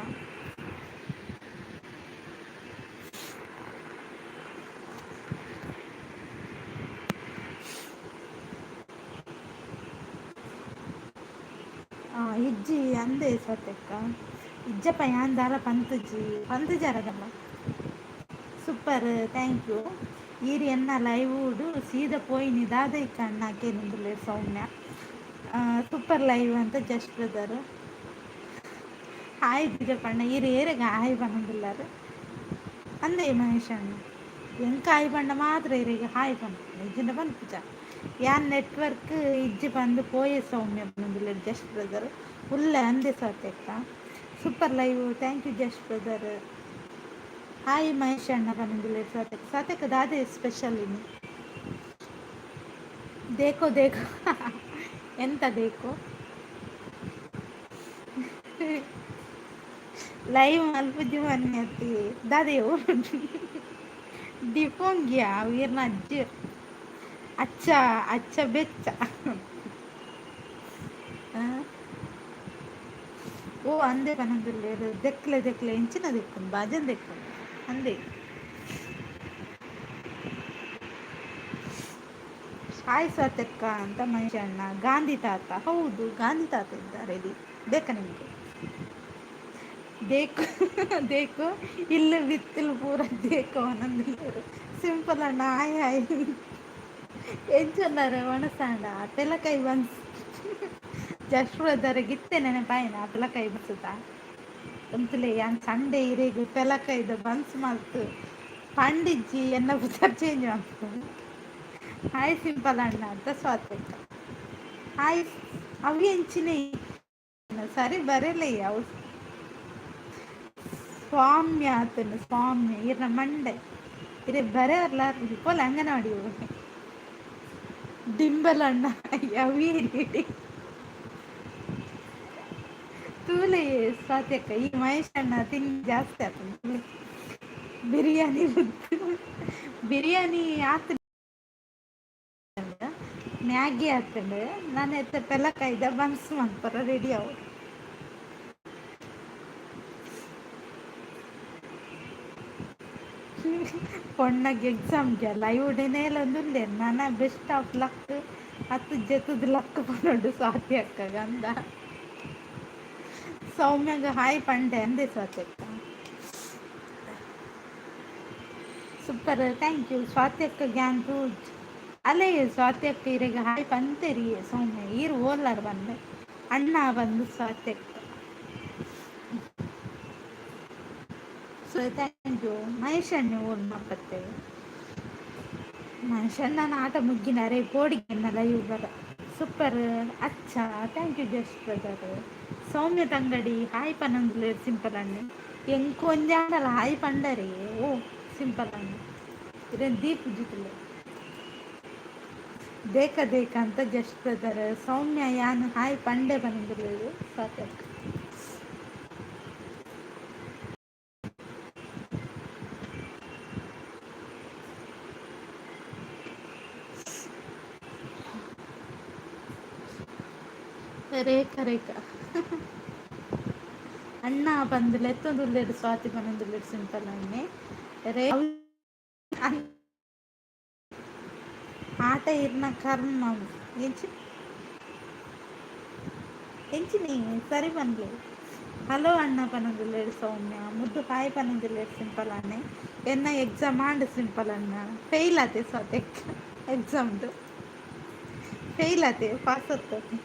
ಇಜ್ಜಿ ಅಂದೆ ಸತ್ಯಕ್ಕ ಇಜ್ಜಪ್ಪ ಯಾನ್ ದಾರ ಪಂತಜಿ ಪಂತಜಾರದಮ್ಮ ಸೂಪರ್ ಥ್ಯಾಂಕ್ ಯು. ಈರಿ ಎನ್ನ ಲೈವ್ ಊಡು ಸೀದಾ ಪೋಯಿನಿ ದಾದೈಕ ಅಣ್ಣಾಕೆ ನಿಂದುಲೆ ಸೌಮ್ಯ ಸೂಪರ್ ಲೈವ್ ಅಂತ ಜಸ್ಟ್ ಬ್ರದರ್ ಹಾಯ್ ಬಿಜಪ್ಪಣ್ಣ ಈರು ಏರೆಗ ಹಾಯ್ ಪನ್ನೊಂದುಲ್ಲಾರು ಅಂದೆ ಮಹೇಶ್ ಅಣ್ಣ ಎಂಕ ಹಾಯ್ ಪಂಡ ಮಾತ್ರ ಇರಿಗೆ ಹಾಯ್ ಪಂಡ ಇಜ್ಜಿಂದ ಬಂದು ಪೂಜ ಯಾನ್ ನೆಟ್ವರ್ಕ್ ಇಜ್ಜಿ ಬಂದು ಪೋಯೆ ಸೌಮ್ಯ ಪನ್ನೊಂದುಲ್ಲೆ ಜಸ್ಟ್ ಬ್ರದರ್ ಉಲ್ಲೆ ಅಂದೆ ಸತ್ಯಕ್ಕ super live thank you just brother. Hi Mahesh ಅಣ್ಣ ಪನ್ನೊಂದುಲ್ಲೆ ಸತ್ಯಕ್ಕ ಸತ್ಯಕ್ಕ ದಾದೆ ಸ್ಪೆಷಲ್ ಇನಿ ದೇಕೋ ದೇಕೋ ಎಂತ ದೇಕೋ ಲೈವ್ ಮಲ್ಪುಜಿ ಮನ್ನೆ ಅತ್ತಿ ದಾದೆಯೋ ಡಿಫೋಂಗ್ಯಾ ವೀರ್ನ ಅಜ್ಜಿ ಅಚ್ಚ ಅಚ್ಚ ಬೆಚ್ಚ ಓ ಅಂದೆ ಪನ್ನೊಂದುಲ್ಲೇರು ದೆಕ್ಲೆ ದೆಕ್ಲೆ ಎಂಚಿನ ದೆಕ್ಕುಂಡು ಭಜನ್ ದೆಕ್ಕುಂಡು ಅಂದೆ. ಹಾಯ್ ಸತ್ಯಕ್ಕ ಅಂತ ಮಹೇಶ್ ಅಣ್ಣ. ಗಾಂಧಿ ತಾತ ಹೌದು ಗಾಂಧಿ ತಾತ ಇದ್ದಾರೆ ಇಲ್ಲಿ ಬೇಕಾ ನಿಮಗೆ ದೇಕು ದೇಕು ಇಲ್ಲ ಬಿತ್ತಿಲು ಪೂರ ದೇಕು ಅನ್ನೊಂದಿಲ್ಲ ಸಿಂಪಲ್ ಅಣ್ಣ ಹಾಯ್ ಹಾಯ್ ಎಂಚಲ್ಲಾರ ಒಣಸಾಂಡ ತೆಲಕೈ ಬನ್ಸ್ ಜಸ್ಟ್ ಬ್ರದರ್ ಗಿತ್ತೆ ನೆನೆ ಪಾಯನ ತೆಲಕೈ ಬನ್ಸುತ್ತಾ ಅಂತಲೇ ಯಾನ್ ಸಂಡೆ ಇರೇಗು ತೆಲಕೈದ ಬನ್ಸ್ ಮಲ್ತು ಪಂಡಿಜ್ಜಿ ಎನ್ನ ಬುತ್ತರ್ ಚೇಂಜ್ ಮಾಡ್ತು. ಹಾಯ್ ಸಿಂಪಲ್ ಅಣ್ಣ ಅಂತ ಸ್ವಾತಂತ್ರ್ಯ ಹಾಯ್ ಅವಿ ಎಂಚಿನೇ ಸರಿ ಬರಲೇ ಅವು ಸ್ವಾಮ್ಯ ಆತನು ಸ್ವಾಮ್ಯ ಇರ ಮಂಡೆ ಇರೇ ಬರಲ್ಲ ಪೋಲ ಅಂಗನವಾಡಿ ಡಿಂಬಲ್ ಅಣ್ಣ ಅವಿ ತೂಲೆ ಸ್ವಾತ್ಯಕ್ಕ ಈ ಮಹೇಶ್ ಅಣ್ಣ ತಿಂಡಿ ಜಾಸ್ತಿ ಆತನು ಬಿರಿಯಾನಿ ಬಿರಿಯಾನಿ ಆತ ಮ್ಯಾಗಿ ಹಾಕೊಂಡು ನಾನು ಎತ್ತ ಪೆಲಕಾಯ್ದ ಬನ್ಸ್ ಮಾಡ್ತಾರ ರೆಡಿ ಅವು பொண்ணಗೆ ಎಕ್ಸಾಮ್ಗೆ ಲೈವ್ ಡೆನೇಲೊಂದುಲ್ಲೆ ನನ್ನ ಬೆಸ್ಟ್ ಆಫ್ ಲಕ್ ಹತ್ತು ಜತದ ಲಕ್ ಪನ್ನೊಡು ಸ್ವಾತಿ ಅಕ್ಕಗ ಅಂದ ಸೌಮ್ಯಗ ಹಾಯ್ ಪಂಡೆ ಅಂದೆ ಸ್ವಾತಿ ಅಕ್ಕ ಸೂಪರ್ ಥ್ಯಾಂಕ್ ಯು ಸ್ವಾತಿ ಅಕ್ಕ ಗ್ಯಾನ್ ರೂಜ್ ಅಲ್ಲೇ ಸ್ವಾತಿ ಅಕ್ಕ ಇರೆಗ ಹಾಯ್ ಪಂತೆರಿ ಸೌಮ್ಯ ಈರು ಓದ್ಲಾರ ಬಂದೆ ಅಣ್ಣ ಬಂದು ಸ್ವಾತಿ ಅಕ್ಕ ಸೊ ಥ್ಯಾಂಕ್ ಯು ಮಹೇಶ್ ಅಣ್ಣ ಓದ್ ಮಪ್ಪತ್ತೇವೆ ಮನುಷ್ಯನ ಆಟ ಮುಗ್ಗಿನಾರೆ ಕೋಡಿಗೆನ್ನಲ್ಲ ಇವ್ವರ ಸೂಪರ್ ಅಚ್ಚ thank you just brother Soumya ತಂಗಡಿ ಹಾಯ್ ಪನಂದ್ಲು ಸಿಂಪಲ್ ಅಣ್ಣೆ ಎಂಕು ಒಂಜಾಡಲ್ಲ ಹಾಯ್ ಪಂಡರಿ ಓ ಸಿಂಪಲ್ ಅಣ್ಣೆ ಇದನ್ನು ದೀಪ್ ಜಿತ್ತಲು ದೇಕ ದೇಕ ಅಂತ ಜಸ್ಟ್ ಬ್ರದರ್ ಸೌಮ್ಯ ಯಾನು ಹಾಯ್ ಪಂಡೆ ಬಂದಿಲ್ಲ ಸಾಕು ರೇಖಾ ರೇಖಾ ಅಣ್ಣ ಬಂದಿಲ್ಲ ಎತ್ತೊಂದುಲ್ಲೇಡು ಸ್ವಾತಿ ಬಂದಿಲ್ಲೇಡು ಸಿಂಪಲ್ ಅಣ್ಣೆ ರೇ ಆಟ ಇರ್ನ ಕರ್ಮ ಎಂಚಿ ಎಂಚಿನಿ ಸರಿ ಬಂದ್ಲು ಹಲೋ ಅಣ್ಣ ಪನಂದಿಲ್ಲೇಡು ಸೌಮ್ಯ ಮುದ್ದು ಹಾಯ್ ಪನಂದಿಲ್ಲೇಡು ಸಿಂಪಲ್ ಅಣ್ಣೆ ಎನ್ನ ಎಕ್ಸಾಮ್ ಆಂಡ್ ಸಿಂಪಲ್ ಅಣ್ಣ ಫೇಲ್ ಆತೆ ಸ್ವಾತಿಕ್ ಎಕ್ಸಾಮ್ದು ಫೇಲ್ ಆತೆ ಪಾಸ್ ಆಗ್ತದೆ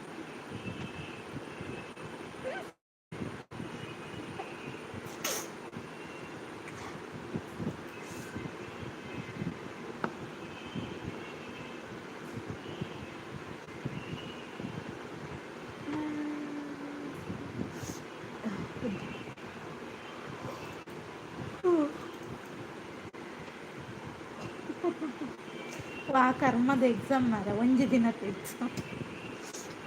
ಆ ಕರ್ಮದ ಎಕ್ಸಾಮ್ ಮಾರ ಒಂಜಿ ದಿನದ ಎಕ್ಸಾಮ್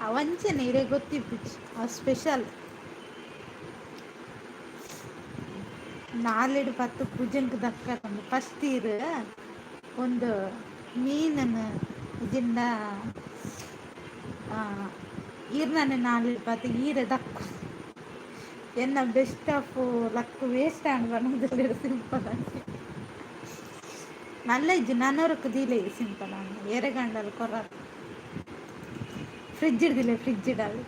ಅವಂಚನೆ ಇರೇ ಗೊತ್ತಿಪ್ಪಿಚ್ಚು ಆ ಸ್ಪೆಷಲ್ ನಾಲೆಡು ಪತ್ತು ಪೂಜೆಂಕ್ ದಕ್ಕ ಫಸ್ಟ್ ಇಯರ್ ಒಂದು ಮೀನನ್ನು ಇದಿಂದ ಈರ್ನನೆ ನಾಲೆಡು ಪತ್ತು ಈರೆ ದಕ್ಕ ಎನ್ನ ಬೆಸ್ಟ್ ಆಫ್ ಲಕ್ ವೇಸ್ಟ್ ಆಂಡ್ ಬನ್ನೋದಿಲ್ಲ ಸಿಂಪಲ್ ಆಗಿ നല്ല ഇജ്ജ് നന്നൂറക്ക് ദിലേ സിംപിൾ ആണ് ഏറെ കണ്ടാൽ കുറേ ഫ്രിഡ്ജ് ഇടുന്നില്ലേ ഫ്രിഡ്ജ് ഇടാതെ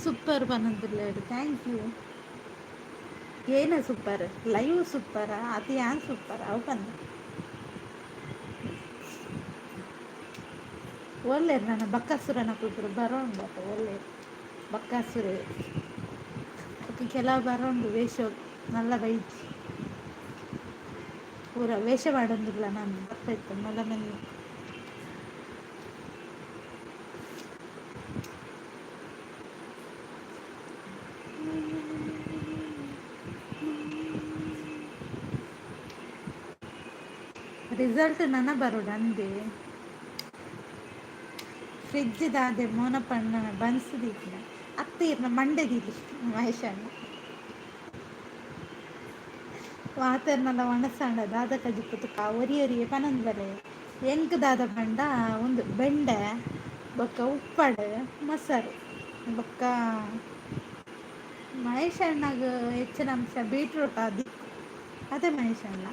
ಸೂಪರ್ ಬಂದಿಲ್ಲ ಥ್ಯಾಂಕ್ ಯು ಏನು ಸೂಪರ್ ಲೈವ್ ಸೂಪರ ಅದು ಯಾನ್ ಸೂಪರ್ ಅವು ಬಂದ ಒಳ್ಳೆಯದು ನನ್ನ ಬಕ್ಕಾಸುರನ ಕೂತರು ಬರೋಣ ಒಳ್ಳೆ ಬಕ್ಕಾಸುರೆ ಕೆಲವು ಬರೋಂಡು ವೇಷ ನಲ್ಲ ಬೈಜಿ ಪೂರ ವೇಷ ಮಾಡೊಂದಿಲ್ಲ ನಾನು ಬರ್ತಾಯಿತ್ತು ಮಲ್ಲ ಮನೆ ರಿಸಲ್ಟ್ ನನ್ನ ಬರೋಡು ಅಂದೆ ಫ್ರಿಡ್ಜ್ ದಾದೆ ಮೋನಪಣ್ಣ ಬನ್ಸದಿಲ್ಲ ಅತ್ತೆ ಇರ್ನ ಮಂಡೆದಿಲ್ಲ ಮಹೇಶಣ್ಣ ವಾತರ್ನಲ್ಲ ಒಣಸಂಡ ದಾದ ಕಜಿಪ್ಪುತ್ತು ಒರಿ ಒರಿಯೆ ಪನಂದ್ ಬಲೆ ಎಂಕ್ ದಾದ ಪಂಡ ಒಂದು ಬೆಂಡೆ ಬೊಕ್ಕ ಉಪ್ಪಡು ಮೊಸರು ಬೊಕ್ಕ ಮಹೇಶಣ್ಣಗ ಹೆಚ್ಚಿನ ಅಂಶ ಬೀಟ್ರೂಟ್ ಅದು ಅದೇ ಮಹೇಶಣ್ಣ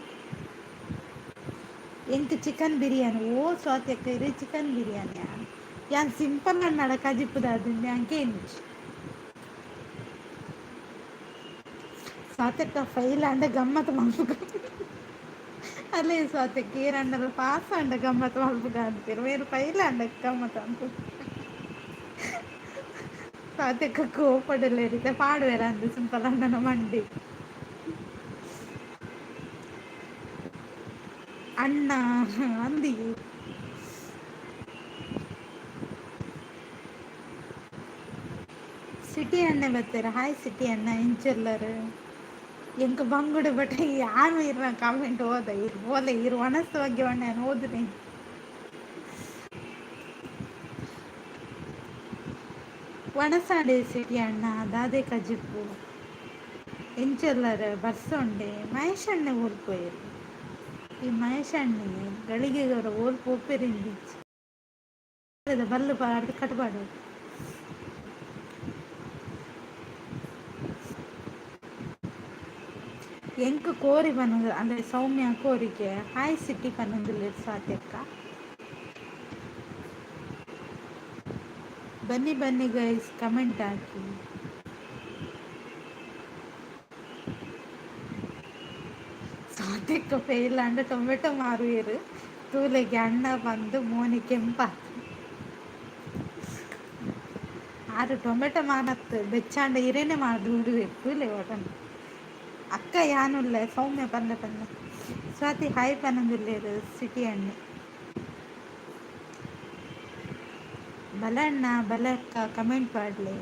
ಎಂಕ್ ಚಿಕನ್ ಬಿರಿಯಾನಿ ಓ ಸ್ವಾತ್ಯಕ್ಕ ಇರಿ ಚಿಕನ್ ಬಿರಿಯಾನಿಯ ಯಾನ್ ಸಿಂಪಲ್ ಅಣ್ಣಡ ಕಜಿಪ್ಪುದಾದಿಂದ ಅಂಕೆ ಇಂಚು ಸ್ವಾತಕ್ಕ ಫೈಲ್ ಅಂಡ ಗಮ್ಮತ್ ಮಲ್ಪುಗ ಅಲ್ಲೇ ಸ್ವಾತಕ್ಕ ಏರಂಡಲ್ಲ ಪಾಸ್ ಅಂಡ ಗಮ್ಮತ್ ಮಲ್ಪುಗ ಅಂತೀರು ಬೇರೆ ಫೈಲ್ ಅಂಡ ಗಮ್ಮತ್ ಅಂತ ಸ್ವಾತಕ್ಕ ಕೋಪಡಲ್ಲ ಇರುತ್ತೆ ಪಾಡುವೇರ ಅಂದು ಸಿಂಪಲ್ ಅಂಡನ ಮಂಡಿ ಅಣ್ಣ ಅಂದಿ ಸಿಟಿ ಅಣ್ಣೆ ಬರ್ತಾರೆ ಹಾಯ್ ಸಿಟಿ ಅಣ್ಣ ಇಂಚೆಲ್ಲರು ಎಂಕ ಬಂಗುಡು ಬಟ್ ಯಾರು ಇರ ಕಾಮೆಂಟ್ ಓದ ಇರು ಓದ ಇರು ಒಣಸ್ತು ಬಗ್ಗೆ ಒಣ್ಣೆ ಓದ್ರಿ ಒಣಸಾಡೆ ಸಿಟಿ ಅಣ್ಣ ದಾದೆ ಕಜಿಪ್ಪು ಎಂಚೆಲ್ಲರು ಬರ್ಸೊಂಡೆ ಮಹೇಶಣ್ಣೆ ಊರ್ಪೋಯಿರು ಈ ಮಹೇಶಣ್ಣೆ ಗಳಿಗೆಗರ ಓಲ್ಪು ಒಪ್ಪೆರಿಂದಿಚ್ಚು ಬಲ್ಲು ಪಾಡ್ದು ಕಟ್ಪಾಡು ಎಂಕ್ ಕೋರಿ ಬನ್ನೋದು ಅಂದರೆ ಸೌಮ್ಯ ಕೋರಿಕೆ ಹಾಯ್ ಸಿಟಿ ಪನ್ನೊಂದಿಲ್ಲ ಸಾಧ್ಯಕ್ಕ ಬನ್ನಿ ಬನ್ನಿ ಗೈಸ್ ಕಮೆಂಟ್ ಹಾಕಿ ಸಾಧ್ಯಕ್ಕ ಫೇಲ್ ಅಂಡ ಟೊಮೆಟೊ ಮಾರುವೇರು ತೂಲೆಗೆ ಅಣ್ಣ ಬಂದು ಮೋನಿ ಕೆಂಪ ಆರು ಟೊಮೆಟೊ ಮಾನತ್ತು ಬೆಚ್ಚಾಂಡ ಇರೇನೆ ಮಾಡು ತೂಲೆ ಒಡನೆ ಅಕ್ಕ ಯಾನುಲ್ಲ ಸೌಮ್ಯ ಪಂಡ ಪಂಡ ಸ್ವಾತಿ ಹಾಯ್ ಪನಂದಿಲ್ಲೇರು ಸಿಟಿ ಅಣ್ಣೆ ಬಲ ಅಣ್ಣ ಬಲ ಅಕ್ಕ ಕಮೆಂಟ್ ಮಾಡಲಿ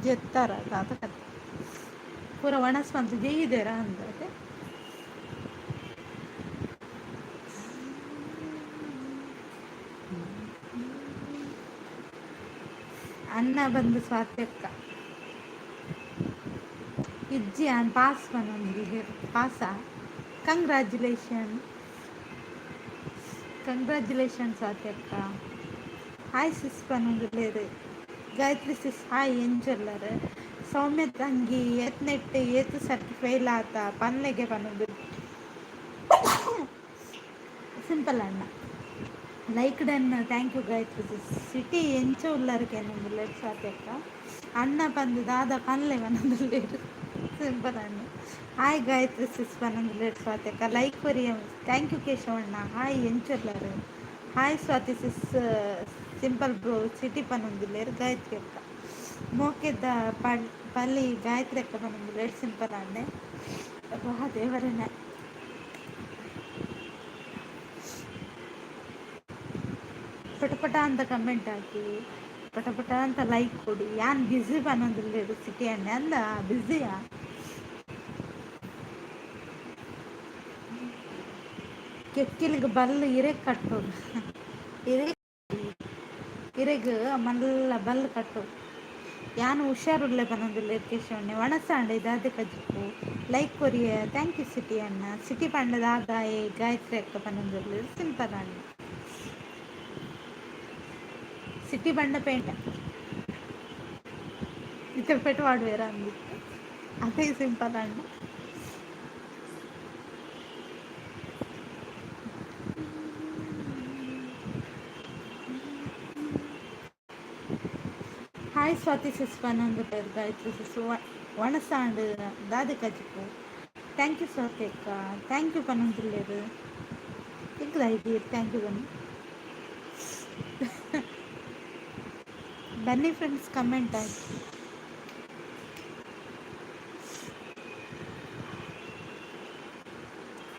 ಜೆತ್ತಾರ ತಾತ ಕತೆ ಪೂರ ಒಣಸ್ಪಂತ ಜೈದೇರಾ ಅಂದತೆ ಅಣ್ಣ ಬಂದು ಸ್ವಾತಿ ಅಕ್ಕ ಇಜ್ಜಿ ಅನ್ ಪಾಸ್ ಪನೊಂದು ಪಾಸ ಕಂಗ್ರ್ಯಾಚುಲೇಷನ್ ಕಂಗ್ರ್ಯಾಚುಲೇಷನ್ ಸ್ವಾತಿ ಅಕ್ಕ ಹಾಯ್ ಸಿಸ್ ಪನೊಂದುಲ್ಲೇರು ಗಾಯತ್ರಿ ಸಿಸ್ ಹಾಯ್ ಎಂಜೊಲ್ಲರು ಸೌಮ್ಯ ತಂಗಿ ಎತ್ನೆಟ್ಟು ಏತು ಸರ್ತಿ ಫೇಲ್ ಆತ ಪನ್ಲೆಗೆ ಪನೊಂದು ಸಿಂಪಲ್ ಅಣ್ಣ like done thank you Gayatri sis city ಎಂಚ ಉಳ್ಳರ್ಗೆ ಬುಲೆಟ್ ಸ್ವಾತಿ ಅಕ್ಕ ಅಣ್ಣ ಬಂದು ದಾದ ಪನ್ಲೆ ಪನೊಂದುಲ್ಲೇರು ಸಿಂಪಲ್ ಅಣ್ಣ ಹಾಯ್ ಗಾಯತ್ರಿ ಸಿಸ್ ಪನೊಂದುಲ್ಲೇರು ಸ್ವಾತಿ ಅಕ್ಕ ಲೈಕ್ ಕೊರಿಯ ಥ್ಯಾಂಕ್ ಯು ಕೇಶವಣ್ಣ ಹಾಯ್ ಎಂಚೊಲ್ಲರು hi Swati sis simple bro city ಪನೊಂದುಲ್ಲೇರು ಗಾಯತ್ರಿ ಅಕ್ಕ ಮೋಕೆದ ಪಲ್ಲಿ ಗಾಯತ್ರಿ ಅಕ್ಕ ಪನೊಂದುಲ್ಲೇರು ಸಿಂಪಲ್ ಅಣ್ಣೆ ವಾಹ ದೇವರನ್ನ ಪಟಪಟ ಅಂತ ಕಮೆಂಟ್ ಹಾಕಿ ಪಟಪಟ ಅಂತ ಲೈಕ್ ಕೊಡಿ ಯಾನ್ ಬ್ಯುಸಿ ಪನೊಂದುಲ್ಲೇರು ಸಿಟಿ ಅಣ್ಣೆ ಅಂದ ಬ್ಯುಸಿಯಾ ಕೆಕ್ಕಿಲಿಗೆ ಬಲ್ಲು ಇರೆಗ್ ಕಟ್ಟೋದು ಇರೆಗ್ ಇರೆಗ್ ಮಲ್ಲ ಬಲ್ಲು ಕಟ್ಟೋದು ಯಾನು ಹುಷಾರುಳ್ಳೆ ಪನೊಂದುಲ್ಲೇರು ಕೇಶವಣ್ಣೆ ಒಣಸಾಂಡೆ ದಾದೆ ಕಜ್ಜಿಪ್ಪು ಲೈಕ್ ಕೊರಿಯ ಥ್ಯಾಂಕ್ ಯು ಸಿಟಿ ಅಣ್ಣ ಸಿಟಿ ಪಂಡದ ಆಗಾಯೆ ಗಾಯತ್ರಿ ಅಕ್ಕ ಪನೊಂದುಲ್ಲೇರು ಸಿಂಪಲ್ ಅಣ್ಣ ಸಿಟಿ ಬಂಡ ಪೇಂಟ ಇತ್ತಪೇಟು ವಾಡುವೇರ ಅಂದಿತ್ತು ಅದೇ ಸಿಂಪಲ್ ಅಣ್ಣ ಹಾಯ್ ಸ್ವಾತಿ ಸಿಸ್ ಪನೊಂದುಲ್ಲೇರು ಗಾಯತ್ರಿ ಸಿಸ್ ಒಣಸಾಂಡು ದಾದೆ ಕಜ್ಜಿಪ್ಪು ಥ್ಯಾಂಕ್ ಯು ಸ್ವಾತಿ ಅಕ್ಕ ಥ್ಯಾಂಕ್ ಯು ಪನೊಂದುಲ್ಲೇರು ಈಗ ಥ್ಯಾಂಕ್ ಯು ಬನ್ನಿ ಬನ್ನಿ ಫ್ರೆಂಡ್ಸ್ ಕಮೆಂಟ್ ಆಯ್ತು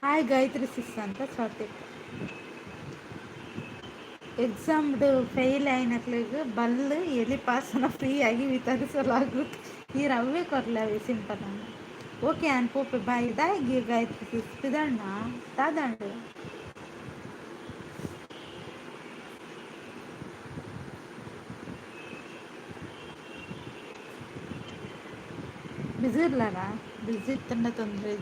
ಹಾಯ್ ಗಾಯತ್ರಿ ಸಿಸ್ ಅಂತ ಸ್ವಾತಿ ಎಕ್ಸಾಮ್ಡು ಫೇಲ್ ಆಯ್ನಕ್ಲಿಗೆ ಬಲ್ಲು ಎಲಿ ಪಾಸನ ಫ್ರೀ ಆಗಿ ವಿತರಿಸಲಾಗುತ್ತದೆ ಈ ರವ್ವೆ ಕೊರ್ಲವೆ ಸಿಂಪಲ್ ಅಣ್ಣ ಓಕೆ ಅನ್ ಪೋಪೆ ಬಾಯ್ ದಾಯಿಗೆ ಗಾಯತ್ರಿ ಸಿಸ್ ಪಿದಣ್ಣ ದಾದಂಡು ಬಿಸಿ ಇರ್ಲಾರ ಬಿಸಿ ಇತ್ತಂಡ ತೊಂದರೆ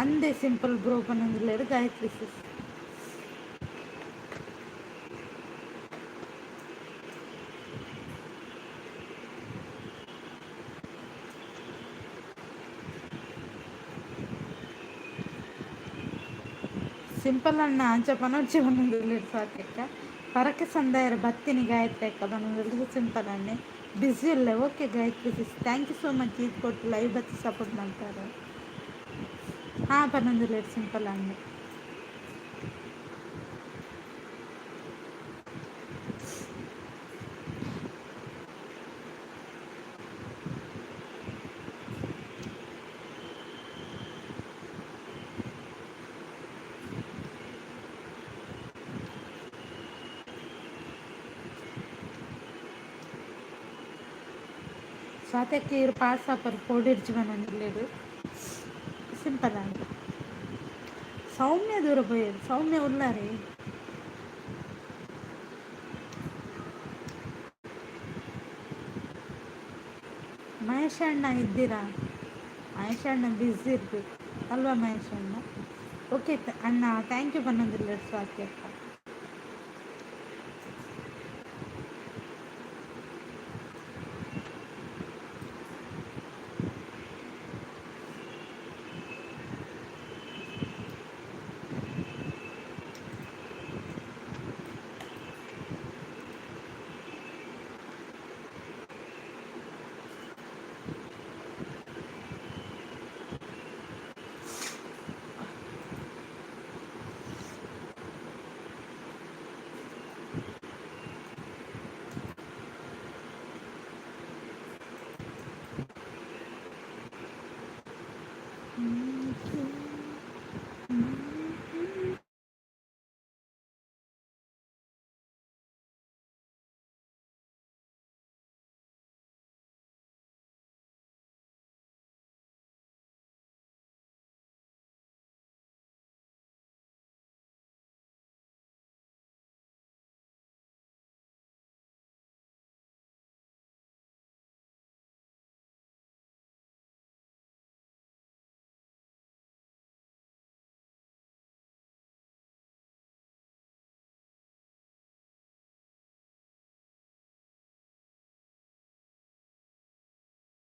ಅಂದೇ ಸಿಂಪಲ್ ಬ್ರೋ ಪನೊಂದುಲ್ಲೇರು ಗಾಯತ್ರಿ ಸಿಸ್ ಸಿಂಪಲ್ ಅಣ್ಣ ಅಂಚ ಪನೊಡ್ಚಿ ಪನೊಂದುಲ್ಲೇರು ಸ್ವಾತಿ ಅಕ್ಕ ಪರಕೆ ಸಂದಾಯರ ಬತ್ತಿನಿ ಗಾಯತ್ರಿ ಅಕ್ಕ ಪನೊಂದುಲ್ಲೇರು ಸಿಂಪಲ್ ಅಣ್ಣೆ ಬಿಸಿ ಇಲ್ಲ okay Gayatri sis thank you so much ಇದು ಕೊಟ್ಟು ಲೈವ್ ಬತ್ತಿ ಸಪೋರ್ಟ್ ಮಾಡ್ತಾರೆ ಹಾಂ ಪನೊಂದುಲ್ಲೇರು ಸಿಂಪಲ್ ಅಣ್ಣೆ ಸ್ವಾತಿ ಅಕ್ಕ ಇರು ಪಾಸ್ ಆಪರ್ ಕೋಡಿರ್ಜಿ ಪನೊಂದುಲ್ಲೇರು ಸಿಂಪಲ್ ಅಣ್ಣ ಸೌಮ್ಯ ದೂರ ಪೋಯರು ಸೌಮ್ಯ ಉಳ್ಳಾರೆ ಮಹೇಶ್ ಅಣ್ಣ ಇದ್ದೀರಾ ಮಹೇಶ್ ಅಣ್ಣ ಬ್ಯುಸಿ ಇರಬೇಕು ಅಲ್ವಾ ಮಹೇಶ್ ಅಣ್ಣ ಓಕೆ ಅಣ್ಣ ಥ್ಯಾಂಕ್ ಯು ಪನೊಂದುಲ್ಲೇರು ಸ್ವಾತಿ ಅಕ್ಕ